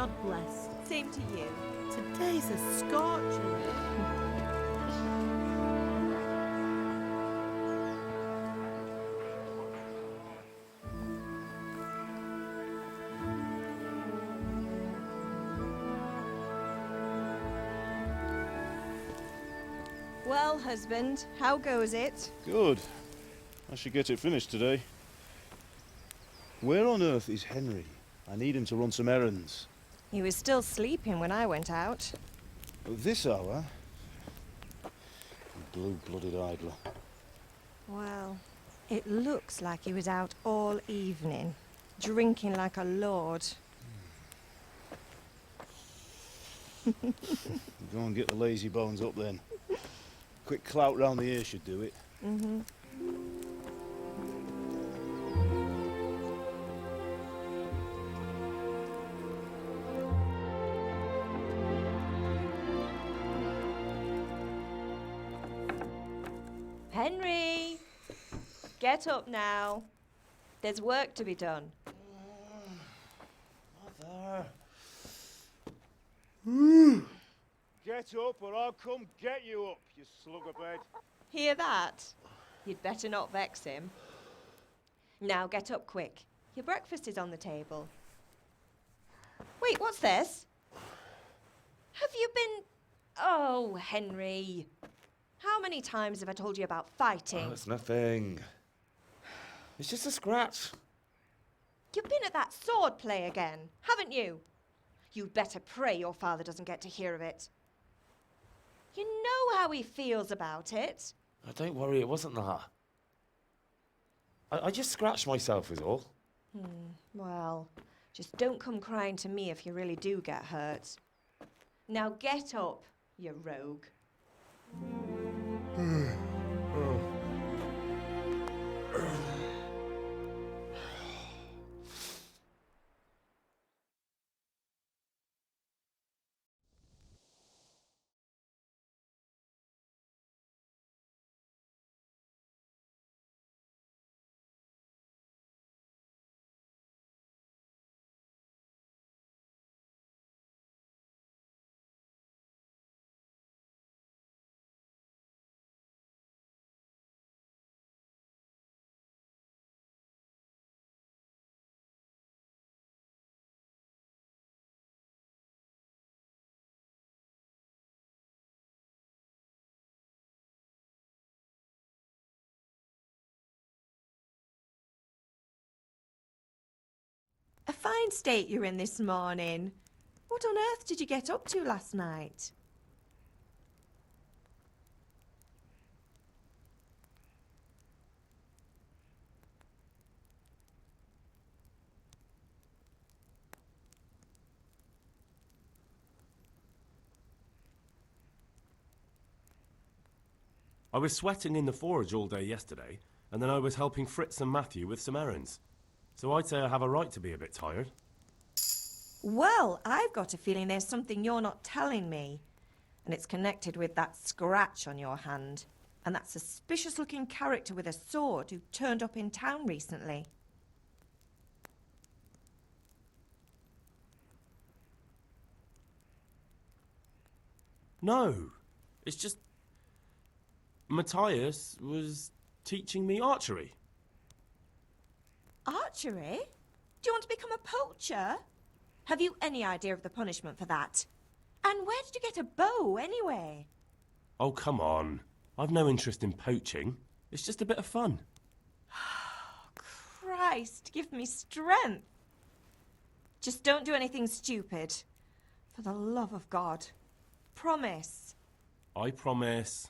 God bless. Same to you. Today's a scorcher. Well, husband, how goes it? Good. I should get it finished today. Where on earth is Henry? I need him to run some errands. He was still sleeping when I went out. At this hour? Blue-blooded idler. Well, it looks like he was out all evening, drinking like a lord. Go and get the lazy bones up then. Quick clout round the ear should do it. Mm-hmm. Henry! Get up now. There's work to be done. Mother. Get up or I'll come get you up, you slugabed. Hear that? You'd better not vex him. Now get up quick. Your breakfast is on the table. Wait, what's this? Have you been... Oh, Henry. How many times have I told you about fighting? Oh, it's nothing. It's just a scratch. You've been at that sword play again, haven't you? You'd better pray your father doesn't get to hear of it. You know how he feels about it. Oh, don't worry, it wasn't that. I just scratched myself is all. Well, just don't come crying to me if you really do get hurt. Now get up, you rogue. A fine state you're in this morning. What on earth did you get up to last night? I was sweating in the forge all day yesterday, and then I was helping Fritz and Matthew with some errands. So I'd say I have a right to be a bit tired. Well, I've got a feeling there's something you're not telling me. And it's connected with that scratch on your hand. And that suspicious-looking character with a sword who turned up in town recently. No, it's just... Matthias was teaching me archery. Archery? Do you want to become a poacher? Have you any idea of the punishment for that? And where did you get a bow, anyway? Oh, come on. I've no interest in poaching. It's just a bit of fun. Christ, give me strength. Just don't do anything stupid. For the love of God. Promise. I promise.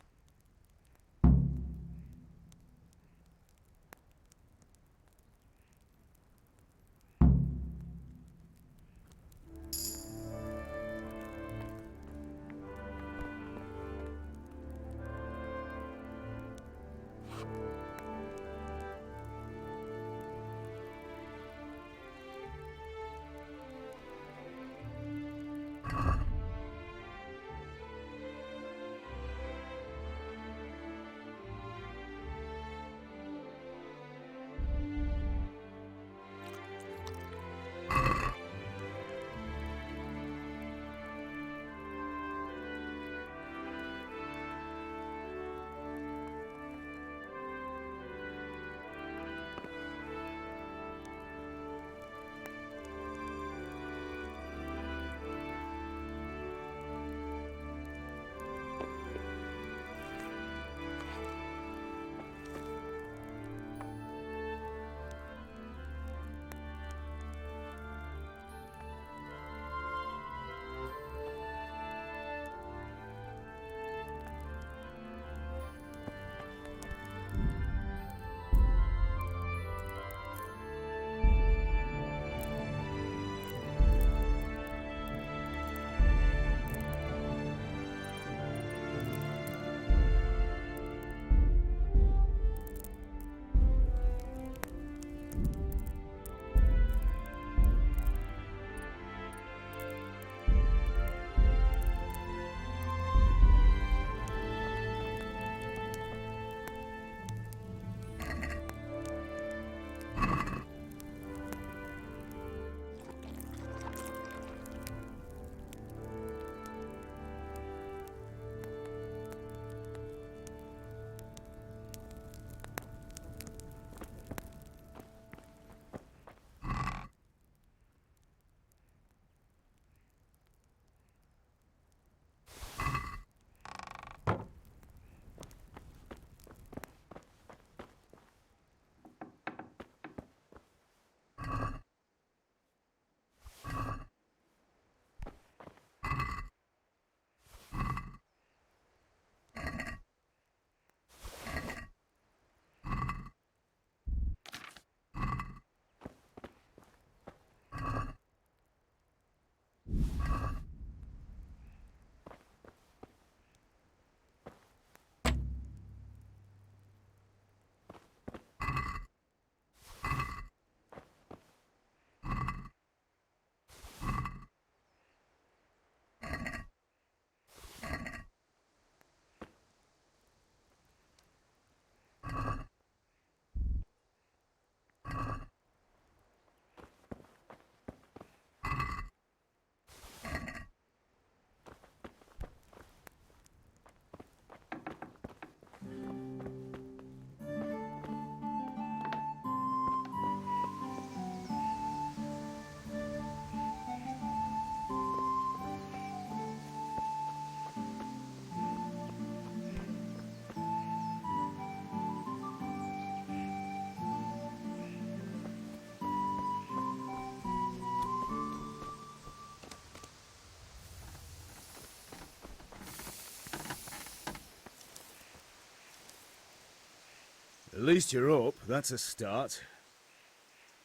At least you're up, that's a start.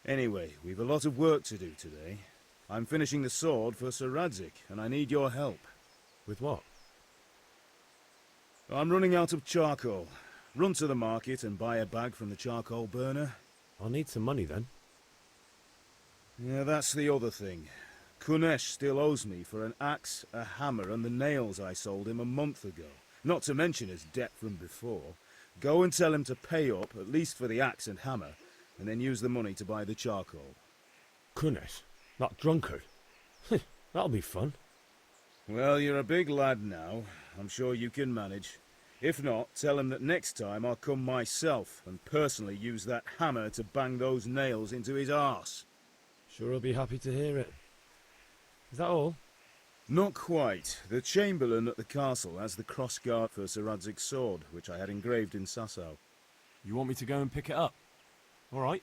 Anyway, we've a lot of work to do today. I'm finishing the sword for Sir Radzig, and I need your help. With what? I'm running out of charcoal. Run to the market and buy a bag from the charcoal burner. I'll need some money then. Yeah, that's the other thing. Kunesh still owes me for an axe, a hammer, and the nails I sold him a month ago. Not to mention his debt from before. Go and tell him to pay up, at least for the axe and hammer, and then use the money to buy the charcoal. Kunesh? That drunkard? That'll be fun. Well, you're a big lad now. I'm sure you can manage. If not, tell him that next time I'll come myself and personally use that hammer to bang those nails into his arse. Sure he'll be happy to hear it. Is that all? Not quite. The Chamberlain at the castle has the crossguard for Sir Radzig's sword, which I had engraved in Sasau. You want me to go and pick it up? All right.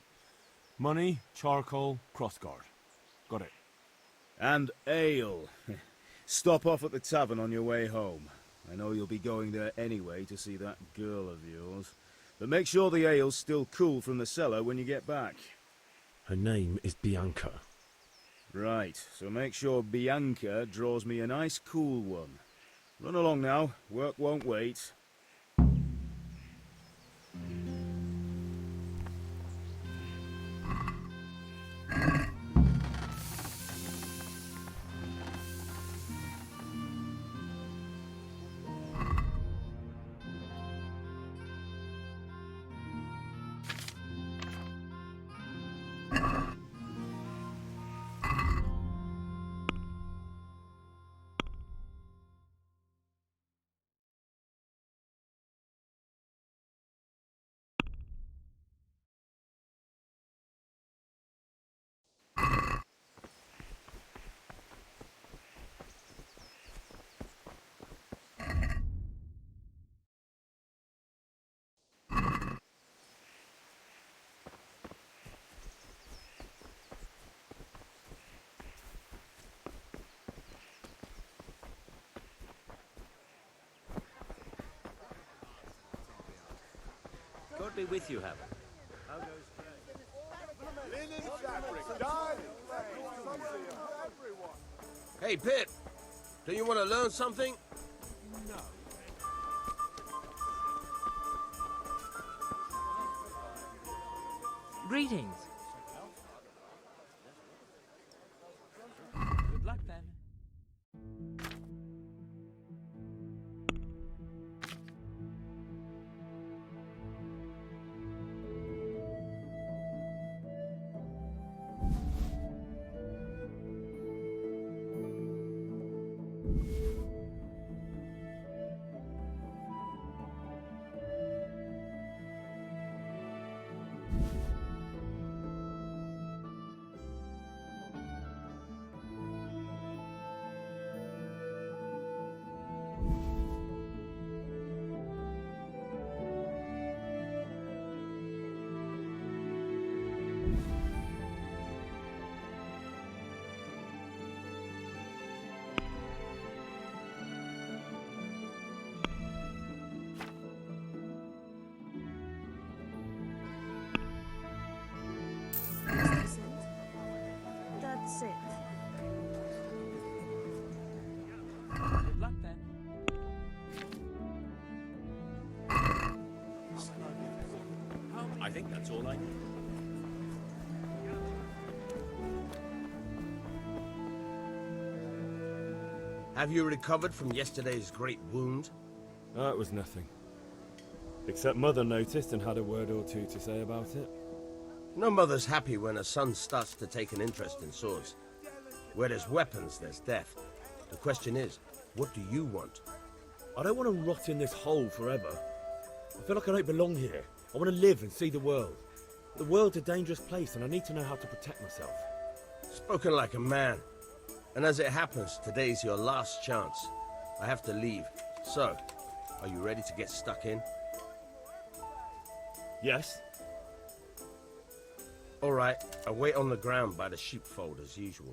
Money, charcoal, crossguard. Got it. And ale. Stop off at the tavern on your way home. I know you'll be going there anyway to see that girl of yours. But make sure the ale's still cool from the cellar when you get back. Her name is Bianca. Right, so make sure Bianca draws me a nice cool one. Run along now, work won't wait. God be with you, Hap. Hey, Pip. Do you want to learn something? Greetings. Good luck then. That's it. Good luck then. I think that's all I need. Have you recovered from yesterday's great wound? It was nothing. Except Mother noticed and had a word or two to say about it. No mother's happy when a son starts to take an interest in swords. Where there's weapons, there's death. The question is, what do you want? I don't want to rot in this hole forever. I feel like I don't belong here. I want to live and see the world. The world's a dangerous place and I need to know how to protect myself. Spoken like a man. And as it happens, today's your last chance. I have to leave. So, are you ready to get stuck in? Yes? All right, I'll wait on the ground by the sheepfold as usual.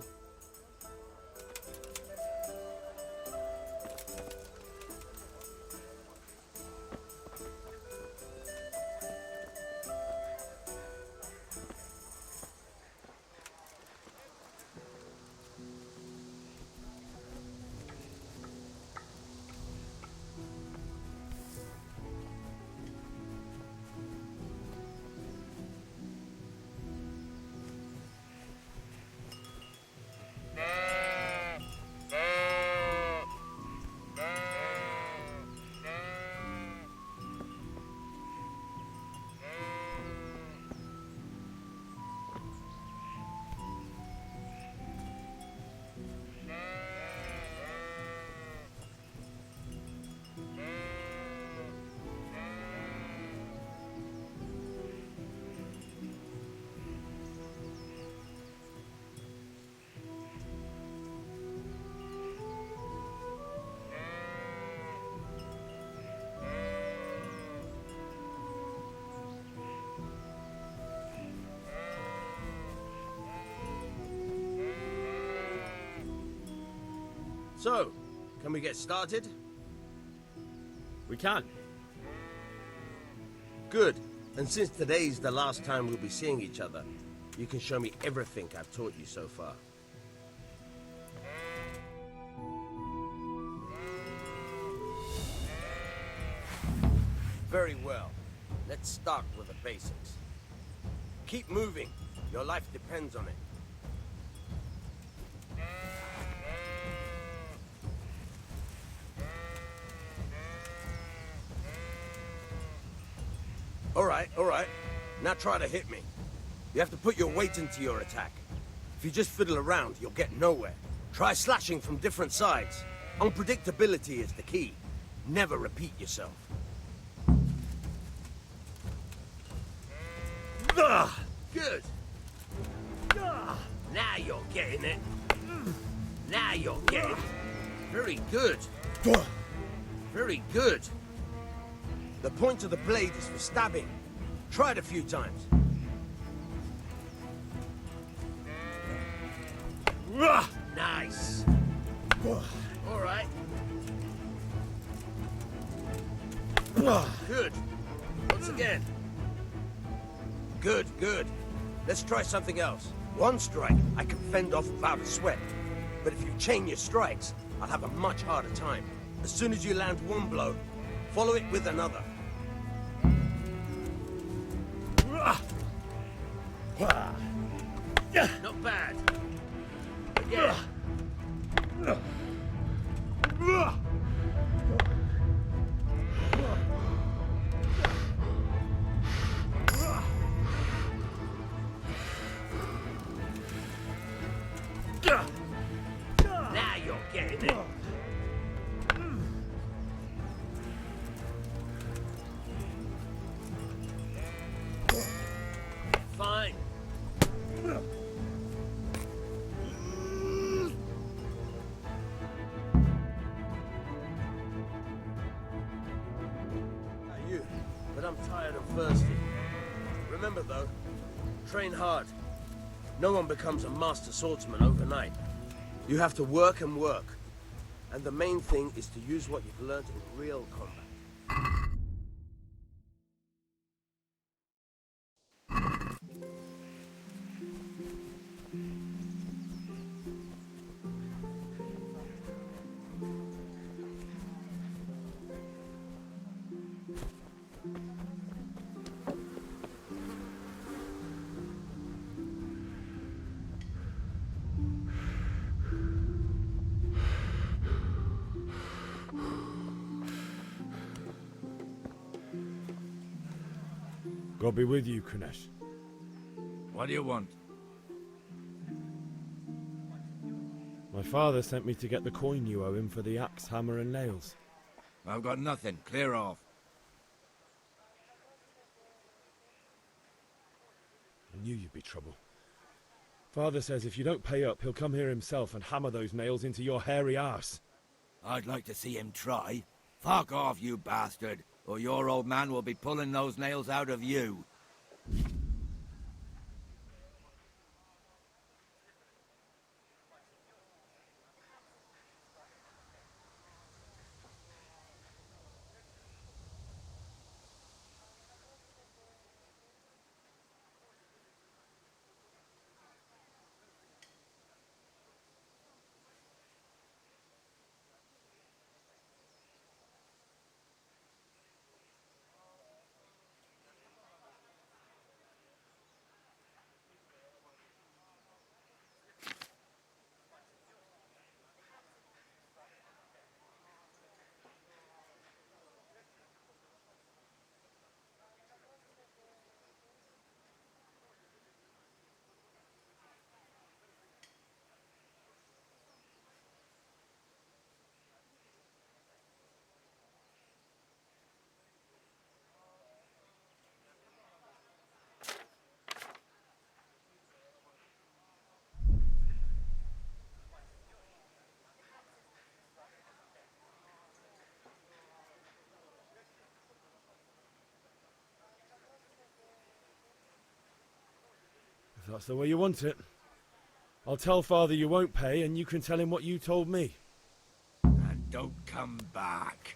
So, can we get started? We can. Good. And since today's the last time we'll be seeing each other, you can show me everything I've taught you so far. Very well. Let's start with the basics. Keep moving. Your life depends on it. All right. Now try to hit me. You have to put your weight into your attack. If you just fiddle around, you'll get nowhere. Try slashing from different sides. Unpredictability is the key. Never repeat yourself. Good. Now you're getting it. Now you're getting it. Very good. Very good. The point of the blade is for stabbing. Try it a few times. Nice. All right. Good. Once again. Good. Let's try something else. One strike, I can fend off without a sweat. But if you chain your strikes, I'll have a much harder time. As soon as you land one blow, follow it with another. Not bad. Again. Now you're getting it. Fine. You, but I'm tired and thirsty. Remember though, train hard. No one becomes a master swordsman overnight. You have to work and work. And the main thing is to use what you've learned in real combat. God be with you, Kunesh. What do you want? My father sent me to get the coin you owe him for the axe, hammer and nails. I've got nothing. Clear off. I knew you'd be trouble. Father says if you don't pay up, he'll come here himself and hammer those nails into your hairy arse. I'd like to see him try. Fuck off, you bastard, or your old man will be pulling those nails out of you. If that's the way you want it. I'll tell Father you won't pay, and you can tell him what you told me. don't come back.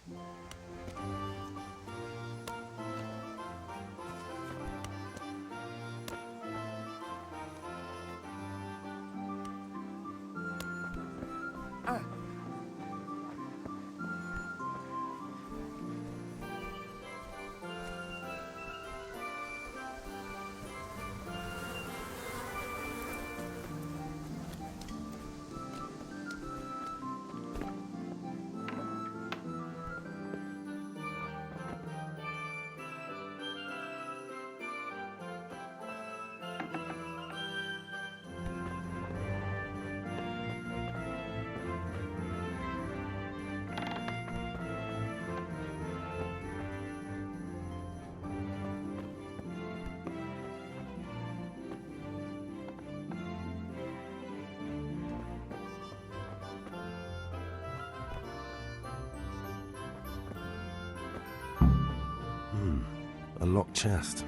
A locked chest.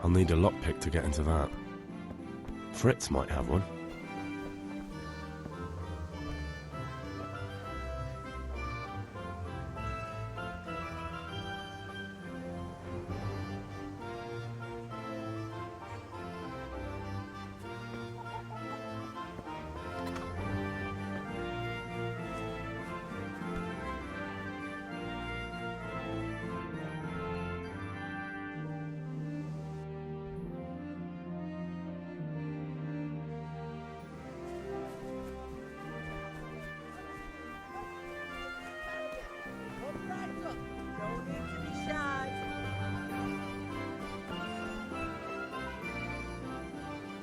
I'll need a lockpick to get into that. Fritz might have one.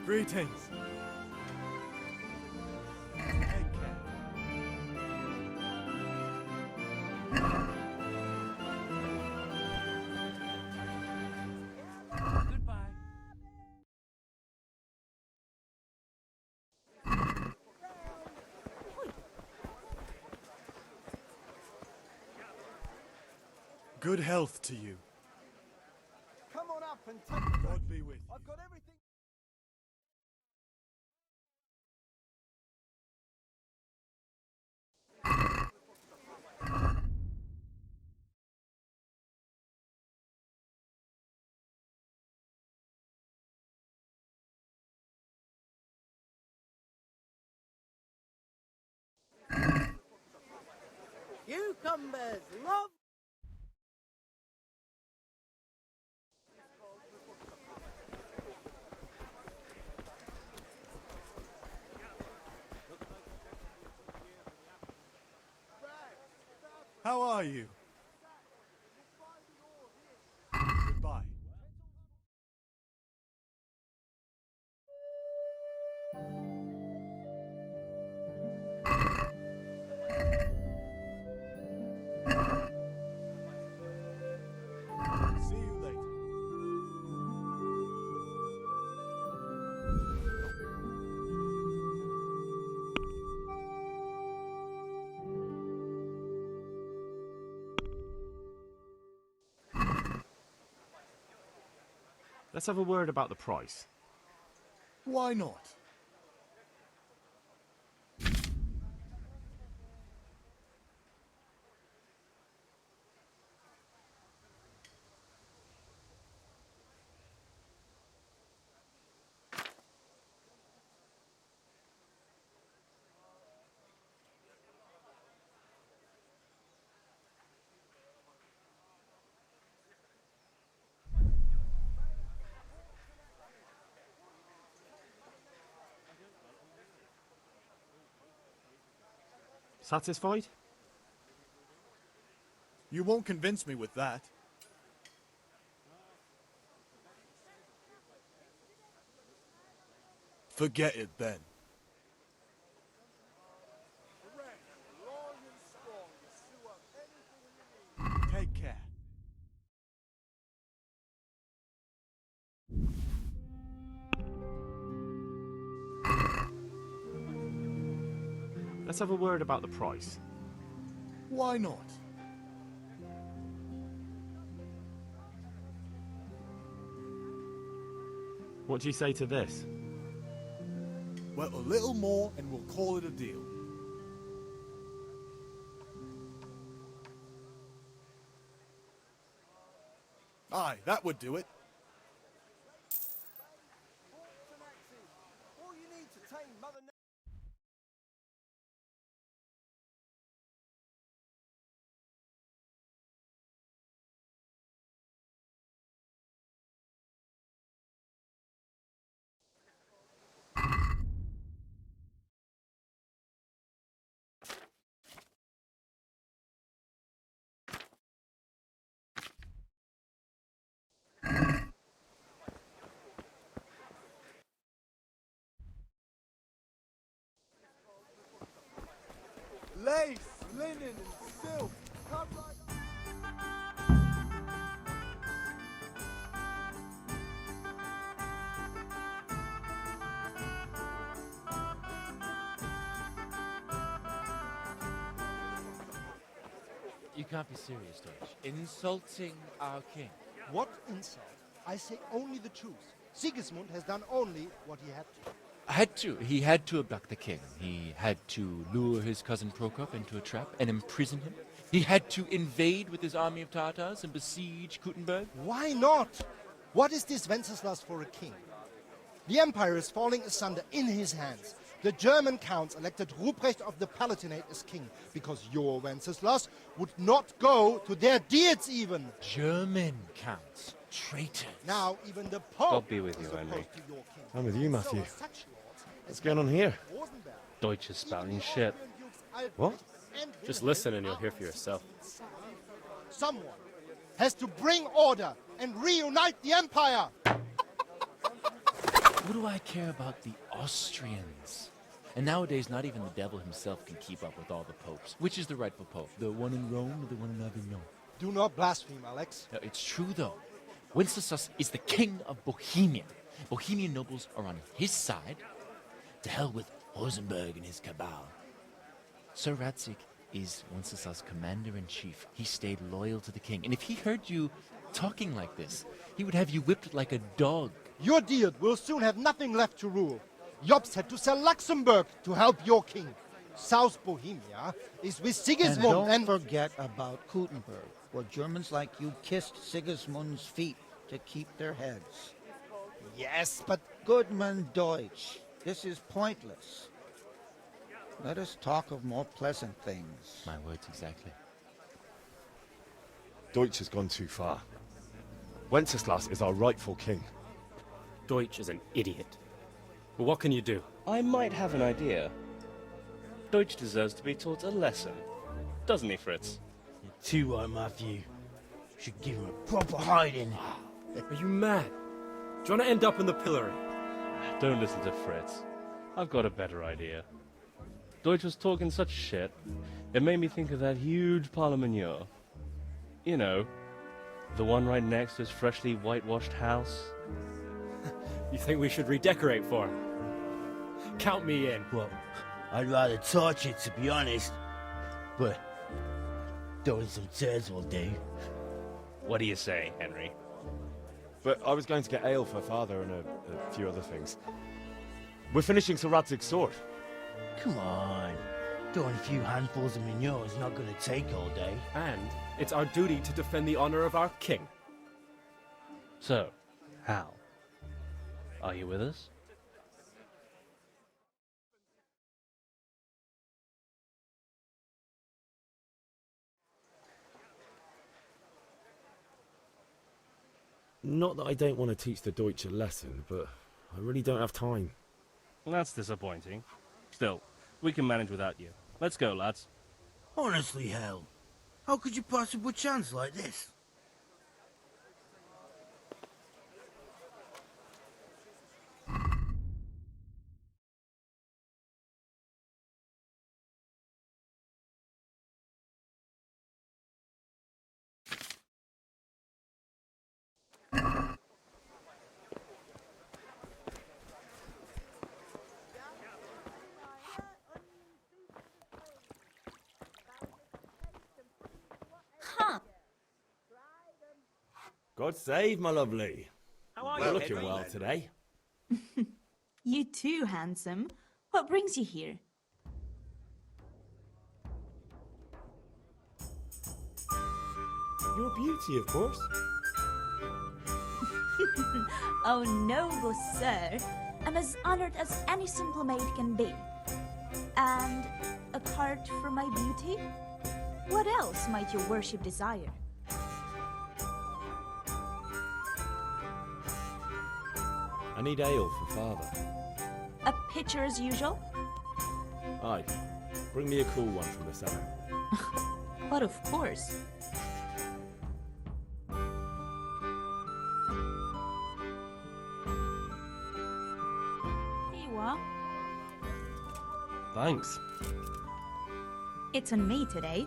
Greetings. Goodbye. Good health to you. Come on up and take God be with you. I've got everything. Cucumbers, love. How are you? Goodbye. See you later. Let's have a word about the price. Why not? Satisfied? You won't convince me with that. Forget it then. Take care. Let's have a word about the price. Why not? What do you say to this? Well, a little more and we'll call it a deal. Aye, that would do it. All you need to tame Mother Nature. Lace, linen, and silk. Come right on. You can't be serious, Deutsch. Insulting our king. What insult? I say only the truth. Sigismund has done only what he had to. Had to. He had to abduct the king. He had to lure his cousin Prokop into a trap and imprison him. He had to invade with his army of Tatars and besiege Kuttenberg. Why not? What is this Wenceslas for a king? The empire is falling asunder in his hands. The German counts elected Ruprecht of the Palatinate as king because your Wenceslas would not go to their deeds even. German counts. Traitors. Now even the Pope God be with you, is Henry. opposed to your king. I'm with you, Matthew. So are such lords What's as going on here? Rosenberg. Deutsch is spouting Even the shit. Austrian dukes Albrecht What? and Just Wilhelm listen and you'll are hear for yourself. Someone has to bring order and reunite the empire. What do I care about the Austrians? And nowadays, not even the devil himself can keep up with all the popes. Which is the rightful pope? The one in Rome or the one in Avignon? Do not blaspheme, Alex. No, it's true, though. Wenceslas is the king of Bohemia. Bohemian nobles are on his side. To hell with Rosenberg and his cabal. Sir Ratzik is Wenceslas' commander-in-chief. He stayed loyal to the king. And if he heard you talking like this, he would have you whipped like a dog. Your deed will soon have nothing left to rule. Jobst had to sell Luxembourg to help your king. South Bohemia is with Sigismund And don't forget about Kuttenberg, where Germans like you kissed Sigismund's feet to keep their heads. Yes, but Goodman Deutsch, this is pointless. Let us talk of more pleasant things. My words exactly. Deutsch has gone too far. Wenceslas is our rightful king. Deutsch is an idiot. But what can you do? I might have an idea. Deutsch deserves to be taught a lesson. Doesn't he, Fritz? You're too right, Matthew. Should give him a proper hiding. Are you mad? Do you want to end up in the pillory? Don't listen to Fritz. I've got a better idea. Deutsch was talking such shit, it made me think of that huge parliament. You know, the one right next to his freshly whitewashed house. You think we should redecorate for him? Count me in. Well, I'd rather torch it, to be honest. But throwing some tears will do. What do you say, Henry? But I was going to get ale for father and a few other things. We're finishing Sir Radzig's sword. Come on. Throwing a few handfuls of manure is not going to take all day. And it's our duty to defend the honor of our king. So, Hal, are you with us? Not that I don't want to teach the Deutsch a lesson, but I really don't have time. That's disappointing. Still, we can manage without you. Let's go, lads. Honestly, Hal, how could you possibly chance like this? Huh. God save, my lovely. How are You're you, looking Henry? well today. You too, handsome. What brings you here? Your beauty, of course. Oh, noble sir. I'm as honored as any simple maid can be. And apart from my beauty, what else might your worship desire? I need ale for father. A pitcher as usual? Aye. Bring me a cool one from the cellar. But of course. Here you are. Thanks. It's on me today.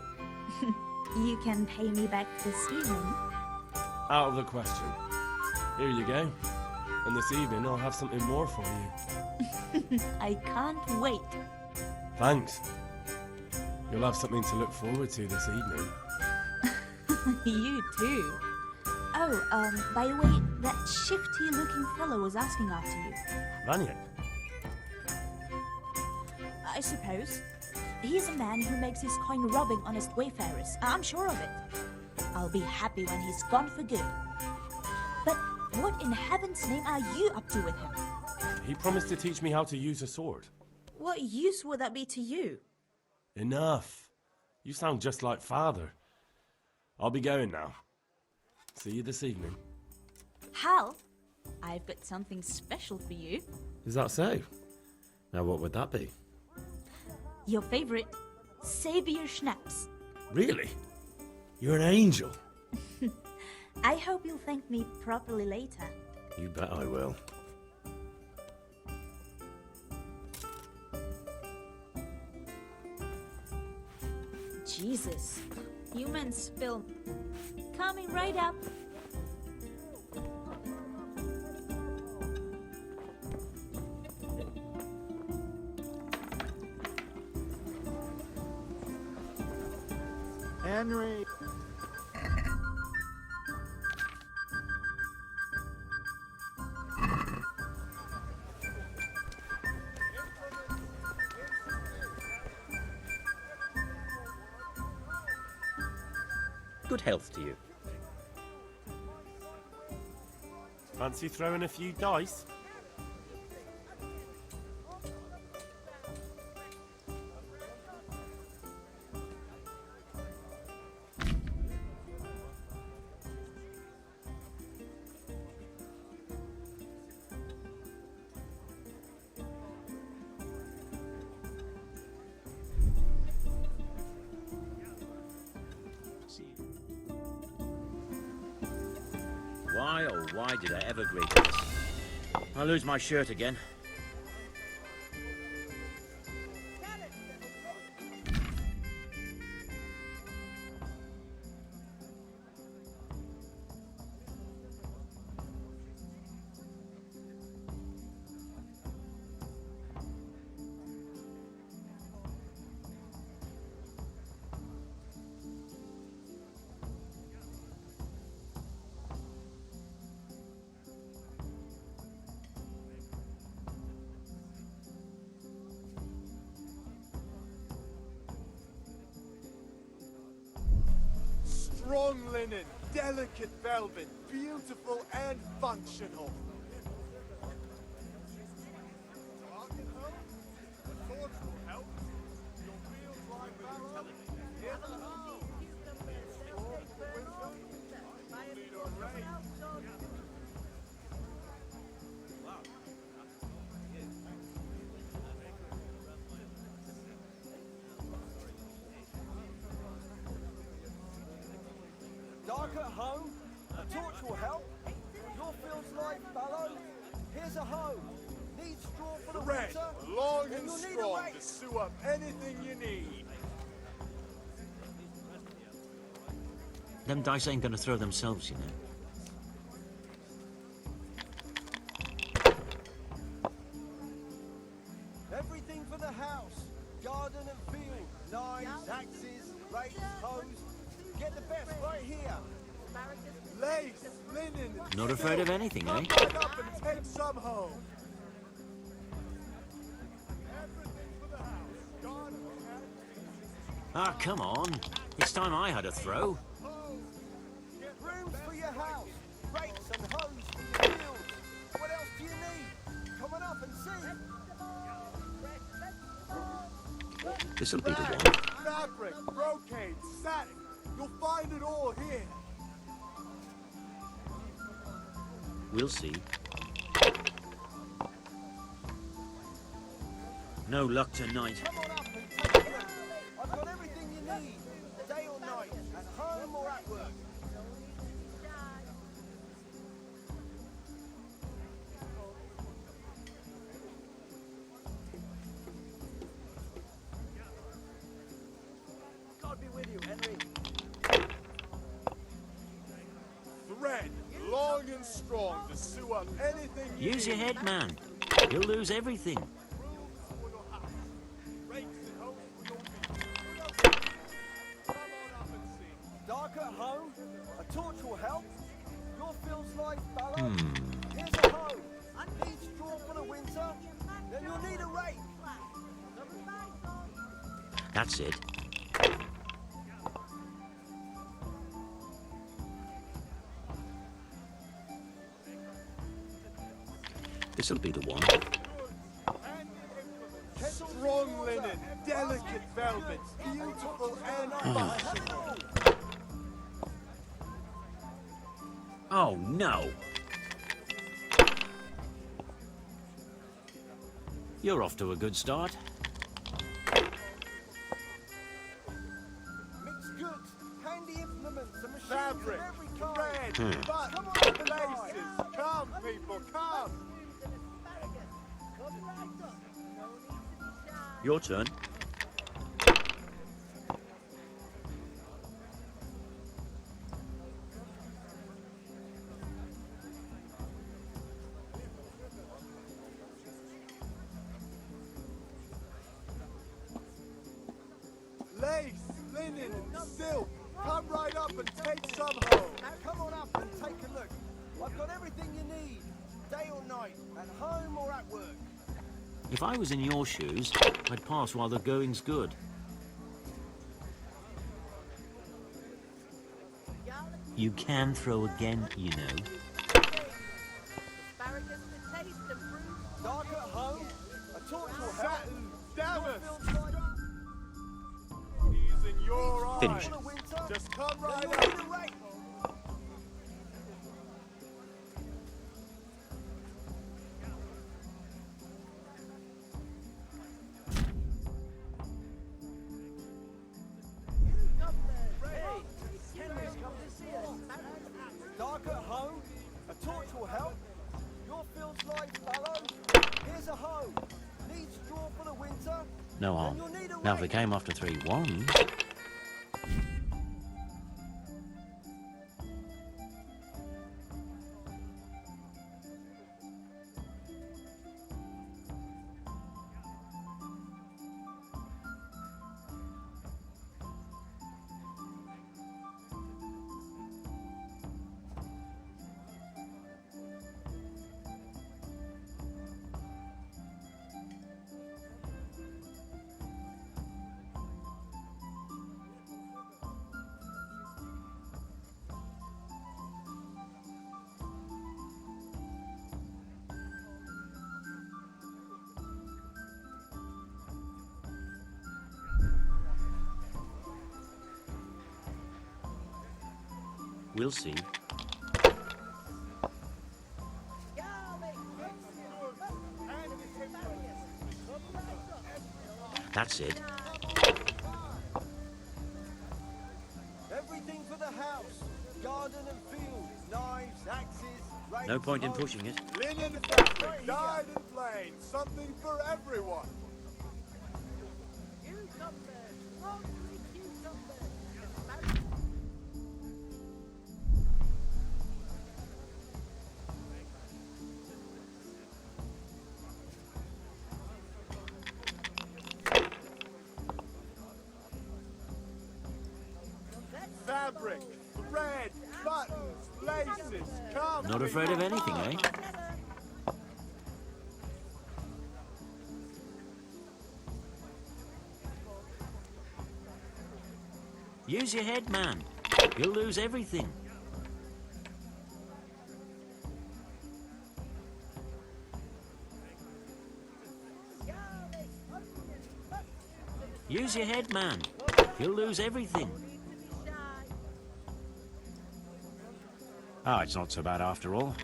You can pay me back this evening. Out of the question. Here you go. And this evening I'll have something more for you. I can't wait. Thanks. You'll have something to look forward to this evening. You too. Oh, by the way, that shifty-looking fellow was asking after you. Vanya? I suppose. He's a man who makes his coin robbing honest wayfarers. I'm sure of it. I'll be happy when he's gone for good. But what in heaven's name are you up to with him? He promised to teach me how to use a sword. What use would that be to you? Enough. You sound just like father. I'll be going now. See you this evening. Hal, I've got something special for you. Is that so? Now what would that be? Your favorite Savior Schnapps. Really? You're an angel. I hope you'll thank me properly later. You bet I will. Jesus. Human spill. Coming right up. Henry. Good health to you. Fancy throwing a few dice? Why, oh why did I ever agree to this? I lose my shirt again. Strong linen, delicate velvet, beautiful and functional. Dark at home? A torch will help. Your fields lie fallow. Here's a hoe. Need straw for the Thread, winter? long Then and you'll need a strong rake. to sew up anything you need. Them dice ain't gonna throw themselves, you know. Everything for the house. Garden and field. Knives, axes, rakes, hoes. Get the best right here. Lace, linen, and Not afraid of anything, eh? Come right up and take some home. Ah, come on. It's time I had a throw. Brooms for your house. Rakes and hoes for your field. This'll be the one. Fabric, brocade, satin. You'll find it all here. We'll see. No luck tonight. Come on up and take a look. I've got everything you need, day or night, at home or at work. God be with you, Henry. Thread, long and strong to sew up anything you Use your need. head, man. You'll lose everything. Dark at home, a torch will help. Your fields lie fallow. Here's a hoe. Need straw for the winter. Then you'll need a rake. That's it. This'll be the one. Strong linen, delicate velvet, beautiful and functional. Oh, no. You're off to a good start. Mixed goods, handy implements, and machines Fabric, of every kind. thread, buttons, laces. Come, people, come. Your turn. Lace, linen, and silk. Come right up and take some home. Come on up and take a look. I've got everything you need, day or night, at home or at work. If I was in your shoes, I'd pass while the going's good. You can throw again, you know. Dark at home, a torch will help. Satin, damask. These in your eyes. Finish. Just come right Then up. you'll need a rake. Dark at home, a torch will help. Your fields lie fallow. Here's a hoe. Need straw for the winter. No harm. Now if it came after 3 ones... We'll see. That's it. Everything for the house. Garden and field. Knives, axes, rakes. No point in hoes. pushing it. Linen fabric, dyed and plain. Something for everyone. Fabric, thread, buttons, laces. Come. Not afraid of anything, eh? Use your head, man. You'll lose everything. Use your head, man. You'll lose everything. Ah, it's not so bad after all.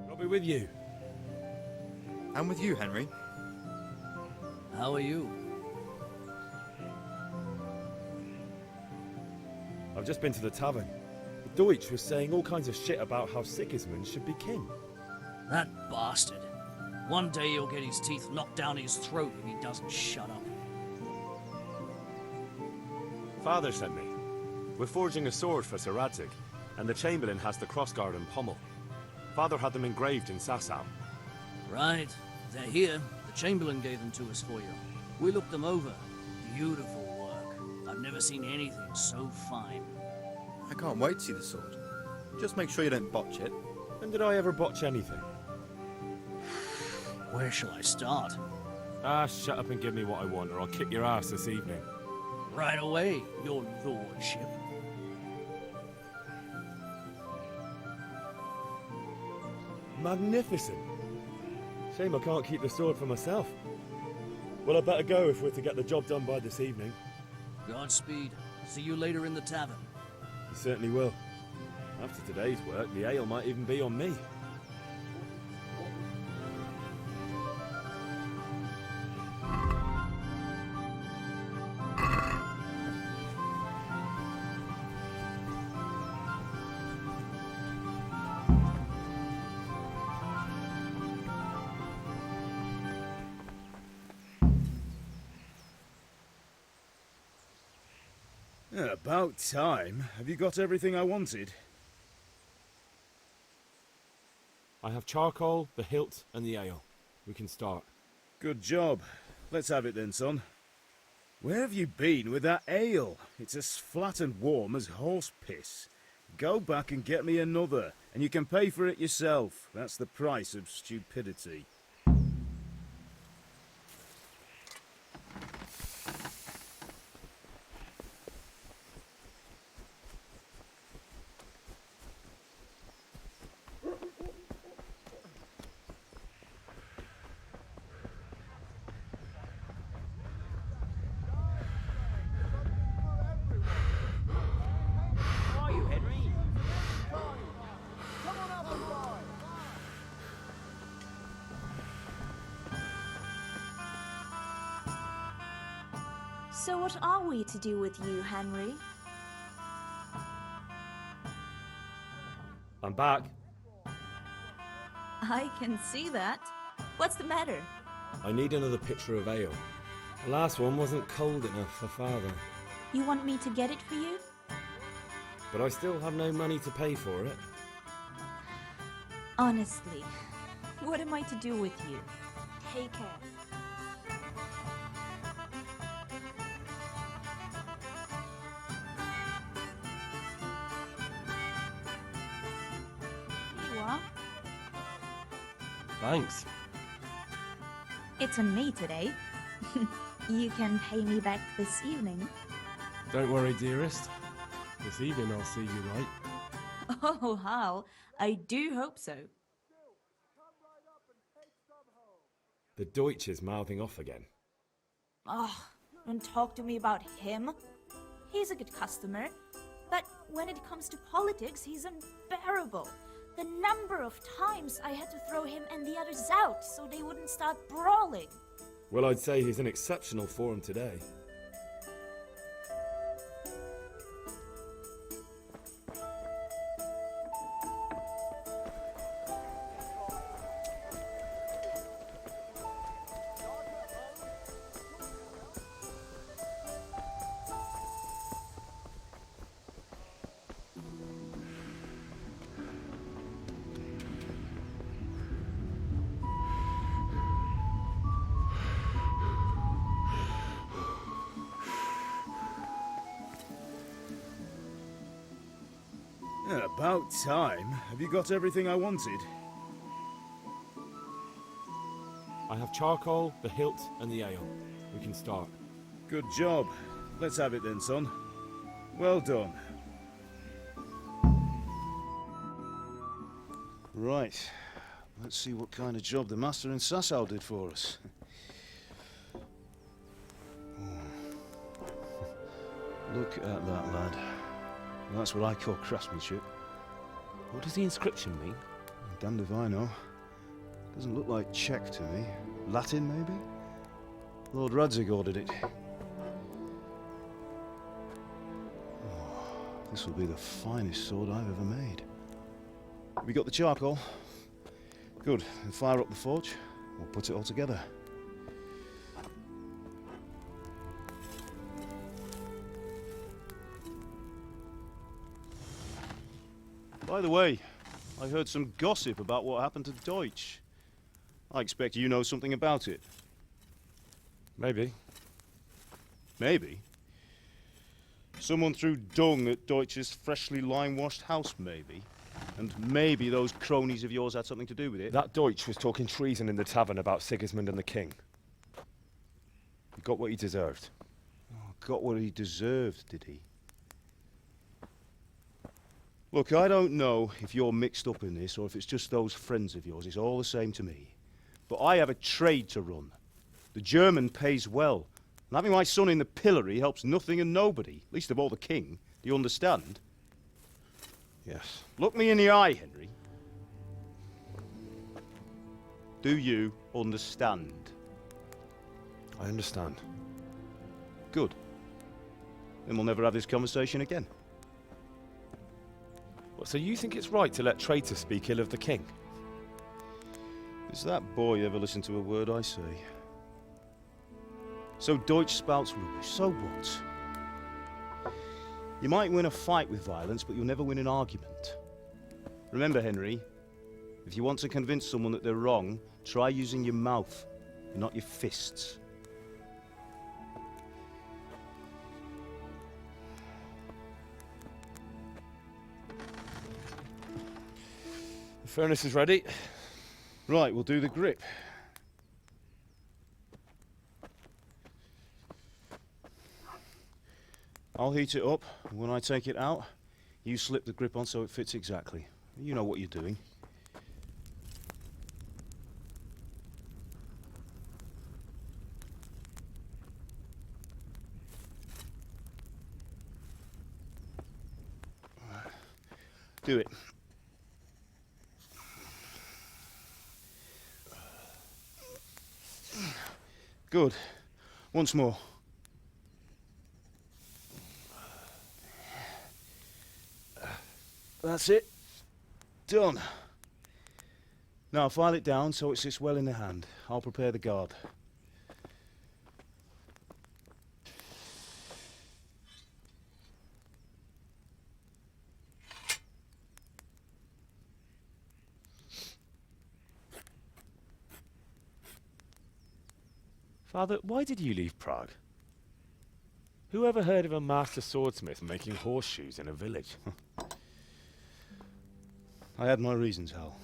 I'll be with you. I'm with you, Henry. How are you? I've just been to the tavern. The Deutsch was saying all kinds of shit about how Sigismund should be king. That bastard. One day he'll get his teeth knocked down his throat if he doesn't shut up. Father sent me. We're forging a sword for Sir Radzig, and the Chamberlain has the crossguard and pommel. Father had them engraved in Sasau. Right. They're here. The Chamberlain gave them to us for you. We looked them over. Beautiful work. I've never seen anything so fine. I can't wait to see the sword. Just make sure you don't botch it. When did I ever botch anything? Where shall I start? Ah, shut up and give me what I want, or I'll kick your ass this evening. Right away, your lordship. Magnificent. Shame I can't keep the sword for myself. Well, I'd better go if we're to get the job done by this evening. Godspeed. See you later in the tavern. You certainly will. After today's work, the ale might even be on me. About time. Have you got everything I wanted? I have charcoal, the hilt, and the ale. We can start. Good job. Let's have it then, son. Where have you been with that ale? It's as flat and warm as horse piss. Go back and get me another, and you can pay for it yourself. That's the price of stupidity. How are you, Henry? Come on up and ride. So what are we to do with you, Henry? I'm back. I can see that. What's the matter? I need another pitcher of ale. The last one wasn't cold enough for Father. You want me to get it for you? But I still have no money to pay for it. Honestly, what am I to do with you? Take care. Here you are. Thanks. It's on me today. You can pay me back this evening. Don't worry, dearest. This evening I'll see you right. Oh, Hal, I do hope so. The Deutsch is mouthing off again. Oh, don't talk to me about him. He's a good customer, but when it comes to politics, he's unbearable. The number of times I had to throw him and the others out so they wouldn't start brawling. Well, I'd say he's in exceptional form today. About time. Have you got everything I wanted? I have charcoal, the hilt, and the ale. We can start. Good job. Let's have it then, son. Well done. Right. Let's see what kind of job the master in Sasau did for us. Look at that, lad. That's what I call craftsmanship. What does the inscription mean? Damned if I know. Doesn't look like Czech to me. Latin, maybe? Lord Radzig ordered it. Oh, this will be the finest sword I've ever made. Have we got the charcoal? Good. Then fire up the forge. We'll put it all together. By the way, I heard some gossip about what happened to Deutsch. I expect you know something about it. Maybe. Maybe? Someone threw dung at Deutsch's freshly lime-washed house, maybe? And maybe those cronies of yours had something to do with it? That Deutsch was talking treason in the tavern about Sigismund and the king. He got what he deserved. Oh, got what he deserved, did he? Look, I don't know if you're mixed up in this or if it's just those friends of yours. It's all the same to me. But I have a trade to run. The German pays well. And having my son in the pillory helps nothing and nobody, least of all the king. Do you understand? Yes. Look me in the eye, Henry. Do you understand? I understand. Good. Then we'll never have this conversation again. What, so you think it's right to let traitors speak ill of the king? Does that boy ever listen to a word I say? So Deutsch spouts rubbish, so what? You might win a fight with violence, but you'll never win an argument. Remember, Henry, if you want to convince someone that they're wrong, try using your mouth, and not your fists. The furnace is ready. Right, we'll do the grip. I'll heat it up, and when I take it out, you slip the grip on so it fits exactly. You know what you're doing. Do it. Good. Once more. That's it. Done. Now file it down so it sits well in the hand. I'll prepare the guard. Father, why did you leave Prague? Who ever heard of a master swordsmith making horseshoes in a village? I had my reasons, Hal.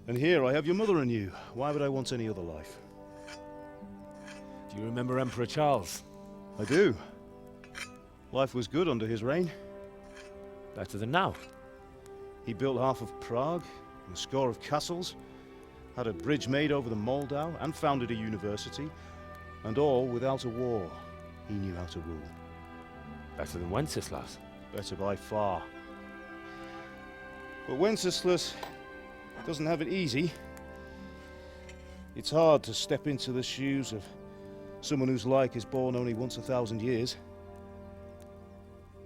And here I have your mother and you. Why would I want any other life? Do you remember Emperor Charles? I do. Life was good under his reign. Better than now. He built half of Prague, and a score of castles, had a bridge made over the Moldau, and founded a university, and all without a war. He knew how to rule. Better than Wenceslas. Better by far. But Wenceslas doesn't have it easy. It's hard to step into the shoes of someone whose like is born only once 1,000 years.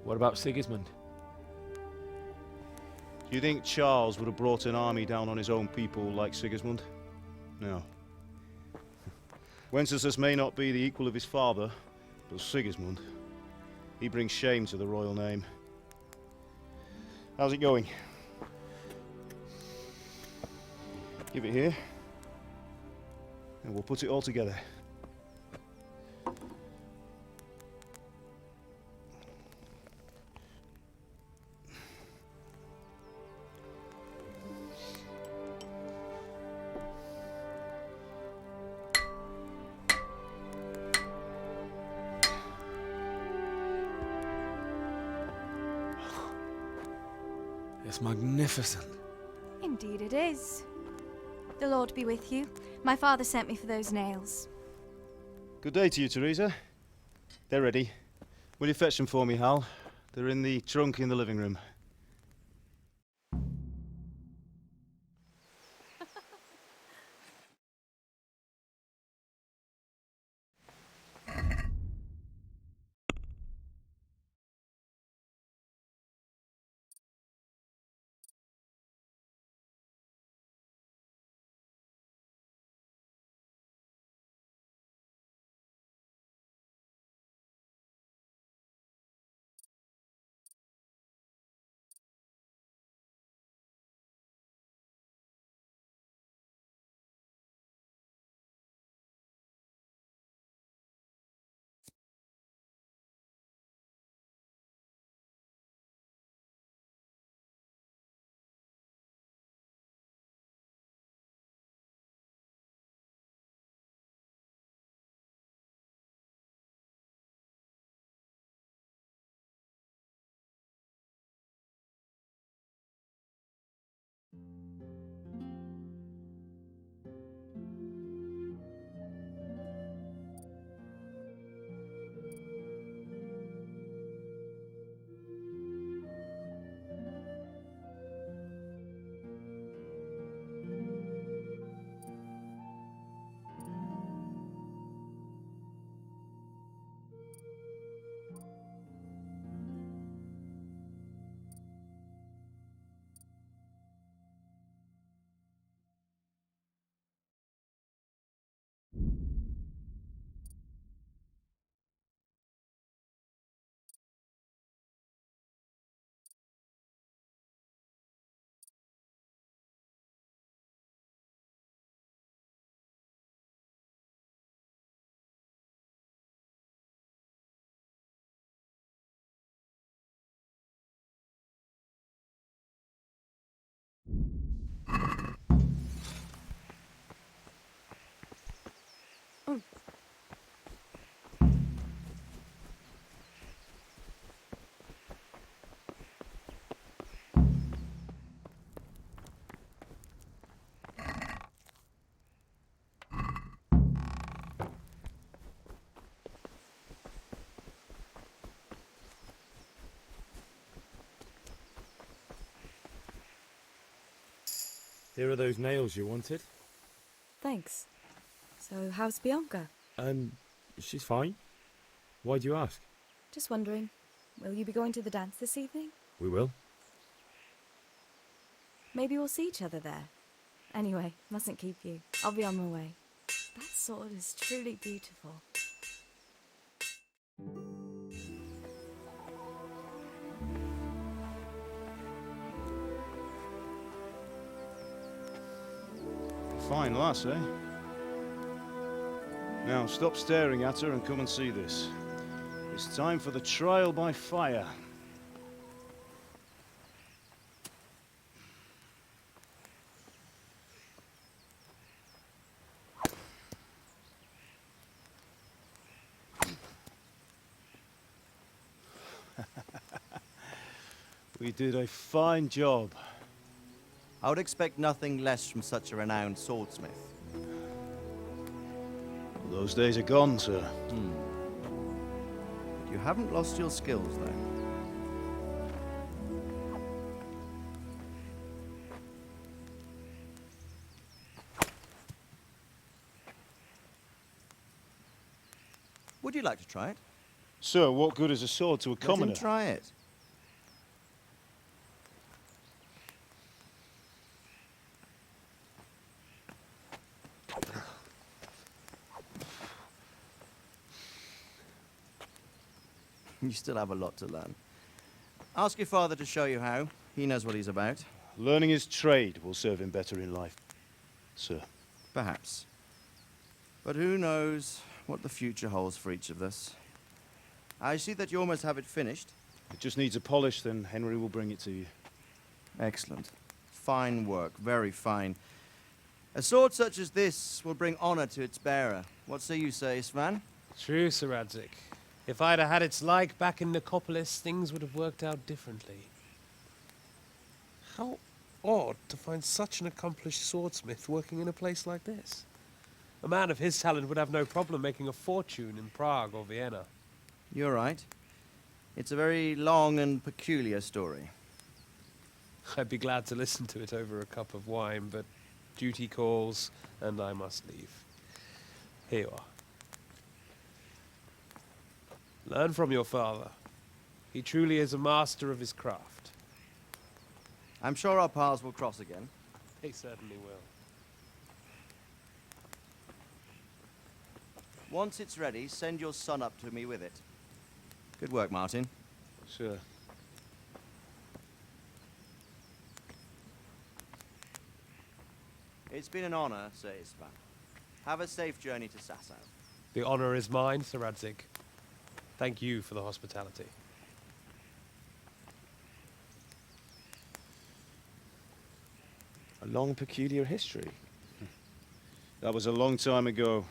What about Sigismund? Do you think Charles would have brought an army down on his own people like Sigismund? No. Wenceslas may not be the equal of his father, but Sigismund, he brings shame to the royal name. How's it going? Give it here, and we'll put it all together. It's magnificent. Indeed it is. The Lord be with you. My father sent me for those nails. Good day to you, Teresa. They're ready. Will you fetch them for me, Hal? They're in the trunk in the living room. Here are those nails you wanted. Thanks. So, how's Bianca? She's fine. Why do you ask? Just wondering, will you be going to the dance this evening? We will. Maybe we'll see each other there. Anyway, mustn't keep you. I'll be on my way. That sword is truly beautiful. Fine lass, eh? Now, stop staring at her and come and see this. It's time for the trial by fire. We did a fine job. I would expect nothing less from such a renowned swordsmith. Those days are gone, sir. You haven't lost your skills, though. Would you like to try it? Sir, what good is a sword to a commoner? Let him try it. You still have a lot to learn. Ask your father to show you how. He knows what he's about. Learning his trade will serve him better in life, sir. Perhaps. But who knows what the future holds for each of us. I see that you almost have it finished. It just needs a polish, then Henry will bring it to you. Excellent. Fine work, very fine. A sword such as this will bring honor to its bearer. What say you, Svan? True, Sir Radzik. If I'd had its like back in Nicopolis, things would have worked out differently. How odd to find such an accomplished swordsmith working in a place like this. A man of his talent would have no problem making a fortune in Prague or Vienna. You're right. It's a very long and peculiar story. I'd be glad to listen to it over a cup of wine, but duty calls, and I must leave. Here you are. Learn from your father. He truly is a master of his craft. I'm sure our paths will cross again. They certainly will. Once it's ready, send your son up to me with it. Good work, Martin. Sure. It's been an honor, Sir Istvan. Have a safe journey to Sasau. The honor is mine, Sir Radzig. Thank you for the hospitality. A long, peculiar history. That was a long time ago.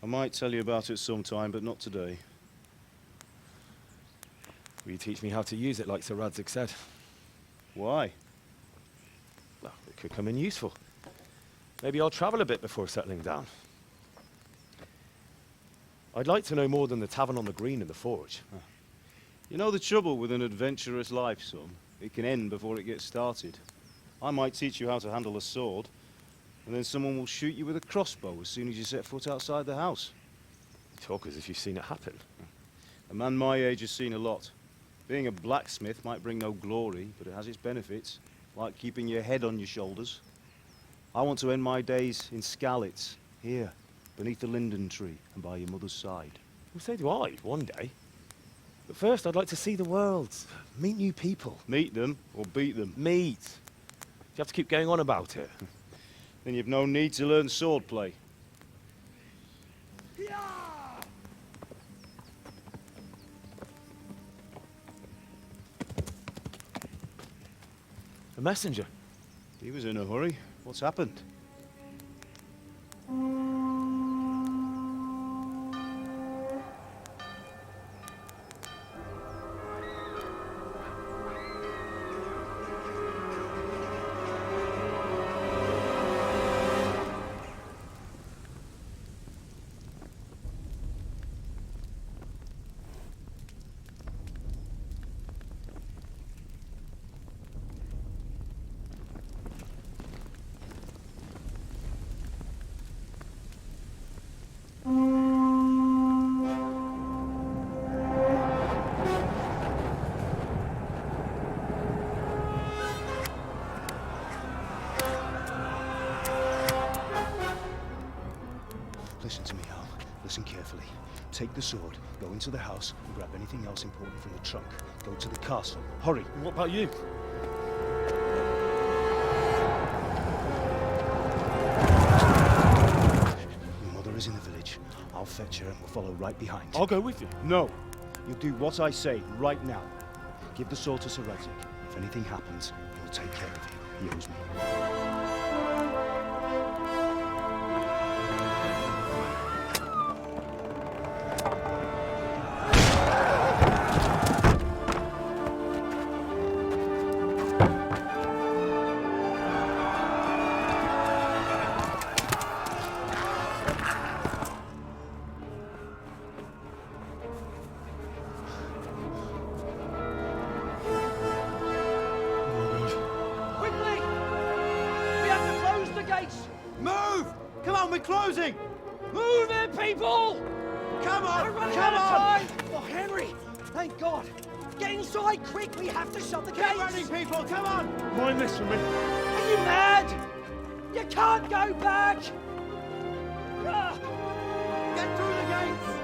I might tell you about it sometime, but not today. Will you teach me how to use it, like Sir Radzig said? Why? Well, it could come in useful. Maybe I'll travel a bit before settling down. I'd like to know more than the tavern on the green and the forge. You know the trouble with an adventurous life, son? It can end before it gets started. I might teach you how to handle a sword, and then someone will shoot you with a crossbow as soon as you set foot outside the house. You talk as if you've seen it happen. A man my age has seen a lot. Being a blacksmith might bring no glory, but it has its benefits, like keeping your head on your shoulders. I want to end my days in Skalitz, here, beneath the linden tree and by your mother's side. Well, so do I, one day. But first, I'd like to see the world, meet new people. Meet them or beat them? Meet. You have to keep going on about it. Then you've no need to learn swordplay. A messenger. He was in a hurry. What's happened? Listen to me, Hal. Listen carefully. Take the sword, go into the house, and grab anything else important from the trunk. Go to the castle. Hurry. What about you? Your mother is in the village. I'll fetch her and we'll follow right behind. I'll go with you. No. You'll do what I say right now. Give the sword to Sir Radzig. If anything happens, he'll take care of you. He owes me. Move! Come on, we're closing! Move it, people! Come on! We're running Come out of on! time! Oh, Henry! Thank God! Get inside, quick! We have to shut the gates! Get running, people! Come on! Mind this for me. Are you mad? You can't go back! Ah. Get through the gates!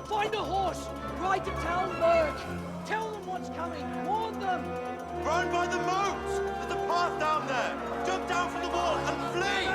Find a horse! Ride to town, Merg! Tell them what's coming! Warn them! Run by the moat! There's a path down there! Jump down from the wall and flee!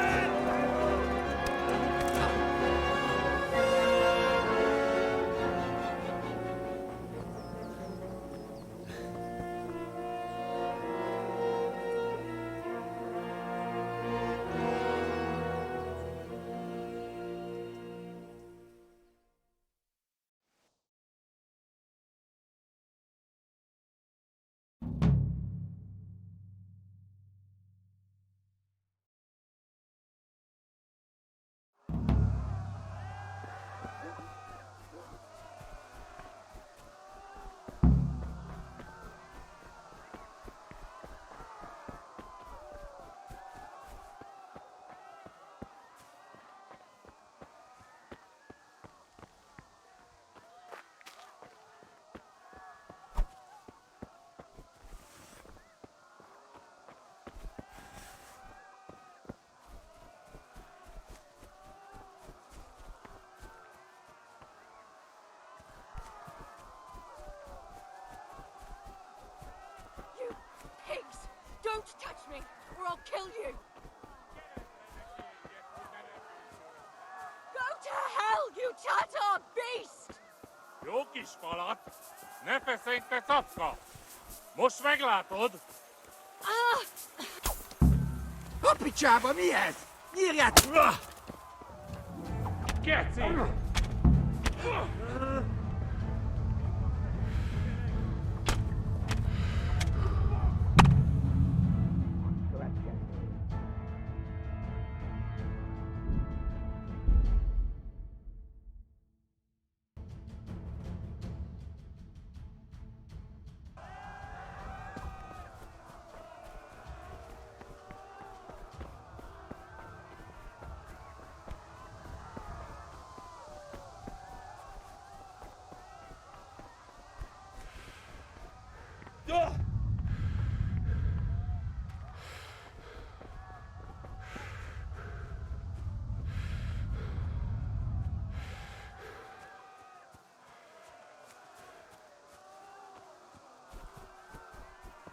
You pigs! Don't touch me, or I'll kill you! Go to hell, you Tatar beast! Jokiš palat, nepesenkte tapka. Most meglátod? A picsába mi ez? Nyírját! Geci!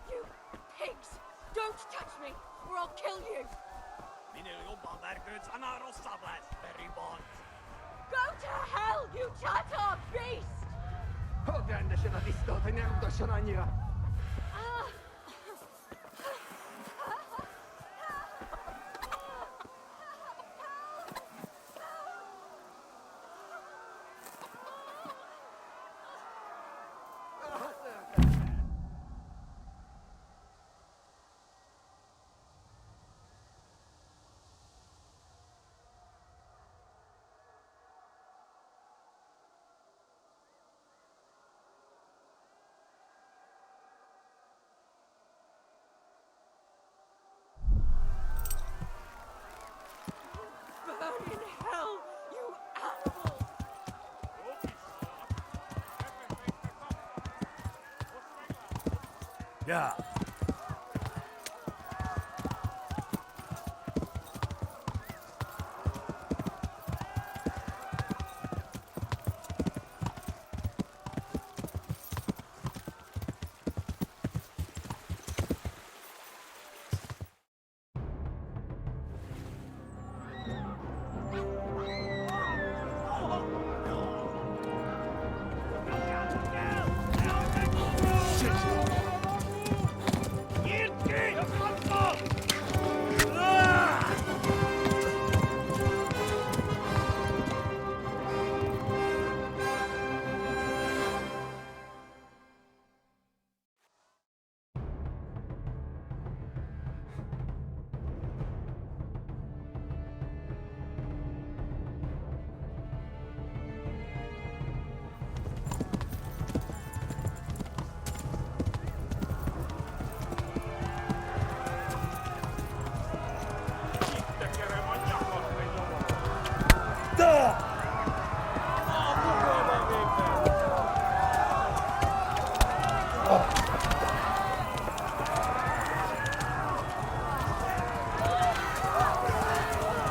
You pigs! Don't touch me, or I'll kill you! Go to hell, you Tatar beast! Burn in hell, you animal! Yeah.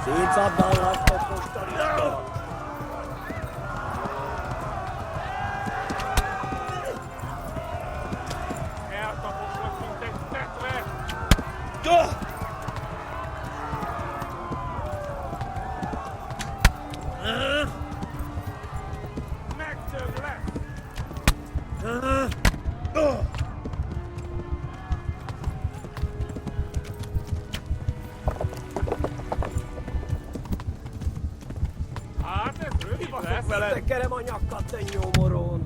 Siitä dalla topusta. Tekere ma nyakkat te nyomorón.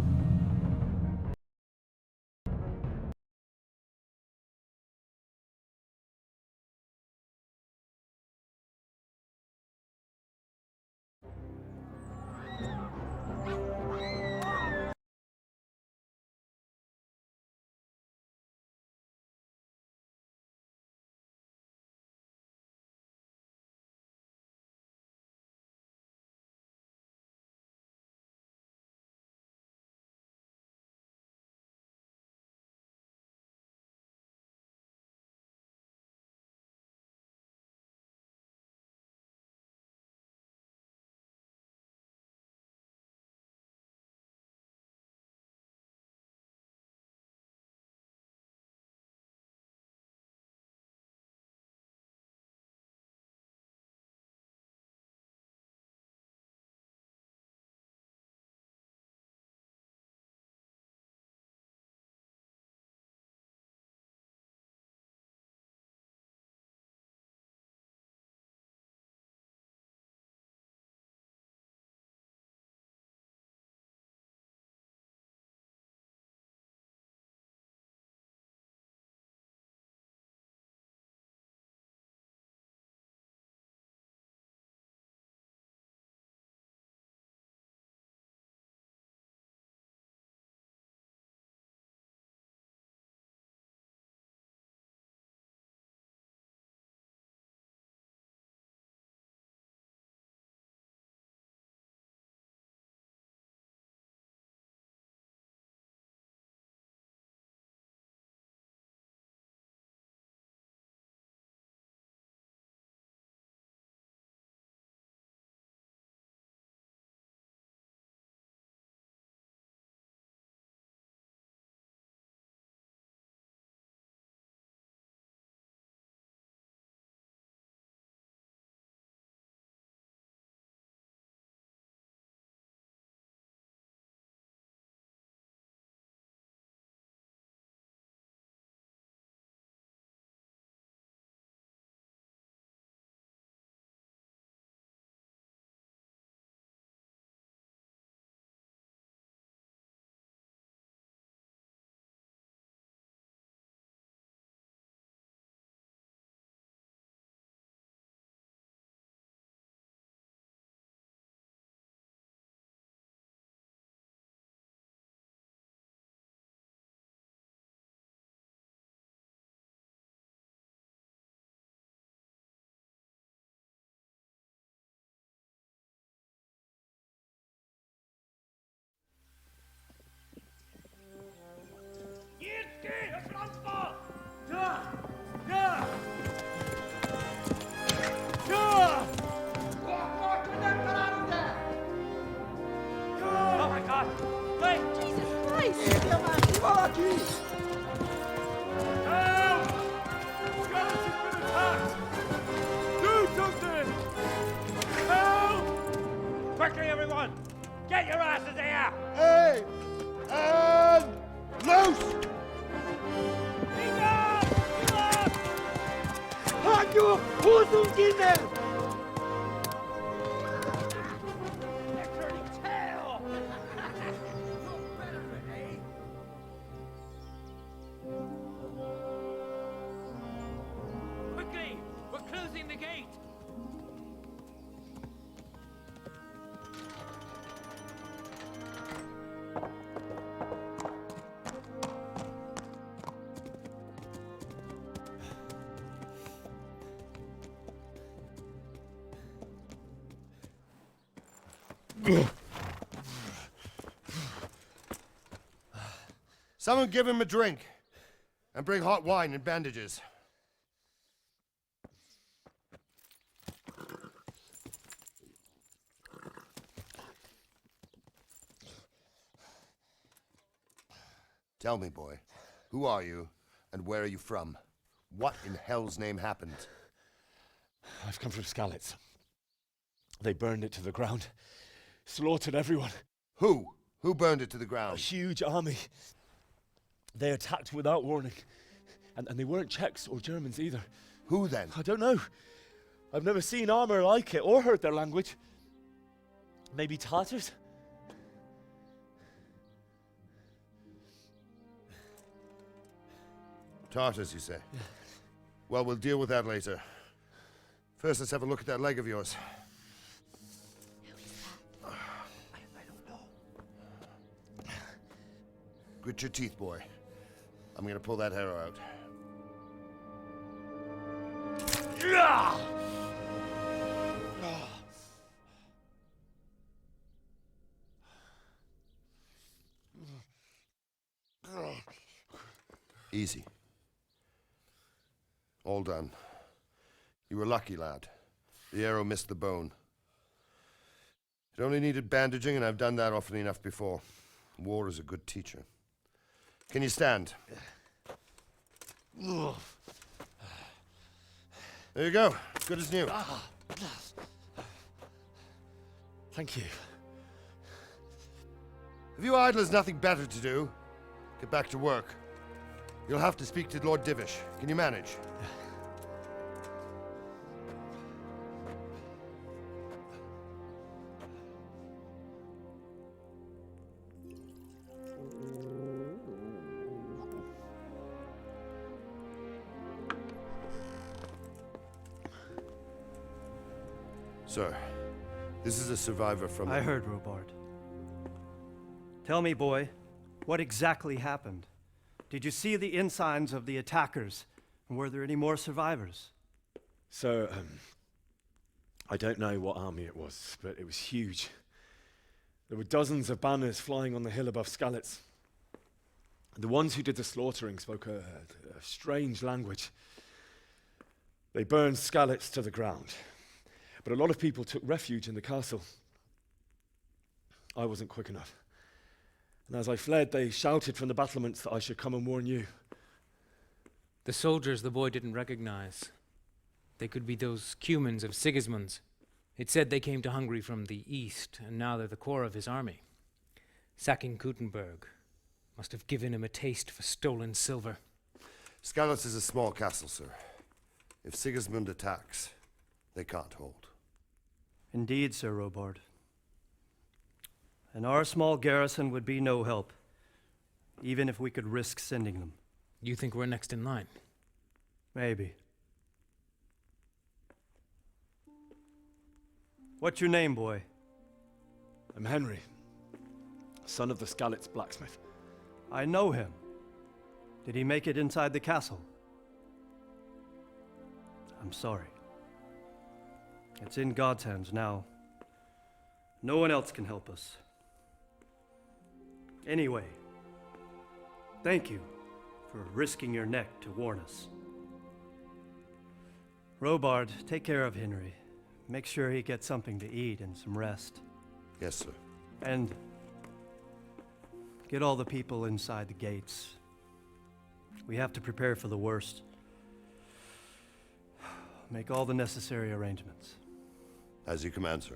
Oh my god! Wait! Jesus Christ! Help! Scarlet has been attacked! Do something! Help! Quickly, everyone! Get your asses here! Hey! And loose! Hanyu, huzun dinle. They're turning tail! Quickly! We're closing the gate! Someone give him a drink. And bring hot wine and bandages. Tell me, boy, who are you, and where are you from? What in hell's name happened? I've come from Skalitz. They burned it to the ground. Slaughtered everyone. Who? Who burned it to the A ground? huge army. They attacked without warning. And they weren't Czechs or Germans either. Who then? I don't know. I've never seen armor like it or heard their language. Maybe Tatars? Tartars, you say? Yeah. Well, we'll deal with that later. First, let's have a look at that leg of yours. I don't know. Grit your teeth, boy. I'm gonna pull that arrow out. Easy. All done. You were lucky, lad. The arrow missed the bone. It only needed bandaging, and I've done that often enough before. War is a good teacher. Can you stand? There you go. Good as new. Thank you. If you idlers nothing better to do, get back to work. You'll have to speak to Lord Divish. Can you manage? Sir, this is a survivor from... I heard, Robard. Tell me, boy, what exactly happened? Did you see the ensigns of the attackers? And were there any more survivors? So, I don't know what army it was, but it was huge. There were dozens of banners flying on the hill above Skalitz. The ones who did the slaughtering spoke a strange language. They burned Skalitz to the ground. But a lot of people took refuge in the castle. I wasn't quick enough. And as I fled, they shouted from the battlements that I should come and warn you. The soldiers the boy didn't recognize. They could be those Cumans of Sigismund's. It said they came to Hungary from the east, and now they're the core of his army. Sacking Gutenberg must have given him a taste for stolen silver. Skalitz is a small castle, sir. If Sigismund attacks, they can't hold. Indeed, Sir Robard. And our small garrison would be no help, even if we could risk sending them. You think we're next in line? Maybe. What's your name, boy? I'm Henry, son of the Skalitz blacksmith. I know him. Did he make it inside the castle? I'm sorry. It's in God's hands now. No one else can help us. Anyway, thank you for risking your neck to warn us. Robard, take care of Henry. Make sure he gets something to eat and some rest. Yes, sir. And get all the people inside the gates. We have to prepare for the worst. Make all the necessary arrangements. As you command, sir.